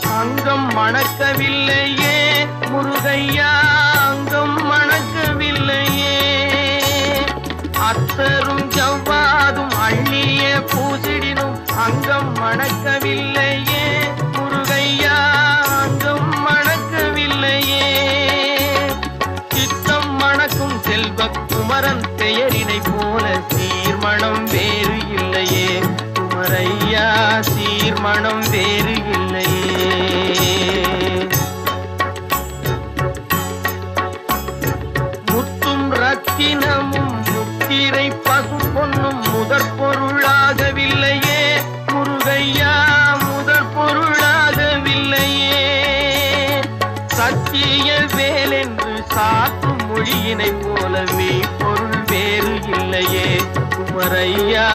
அங்கம் மணக்கவில்லையே முருகையா, அங்கம் மணக்கவில்லையே. அத்தரும் ஜவ்வாதும் அள்ளிய பூசிடினும் அங்கம் மணக்கவில்லையே முருகையா, அங்கம் மணக்கவில்லையே. சித்தம் மணக்கும் செல்வ குமரன் பெயரினை போல சீர்மணம் வேறு இல்லையே குமரையா, சீர்மணம் வேறு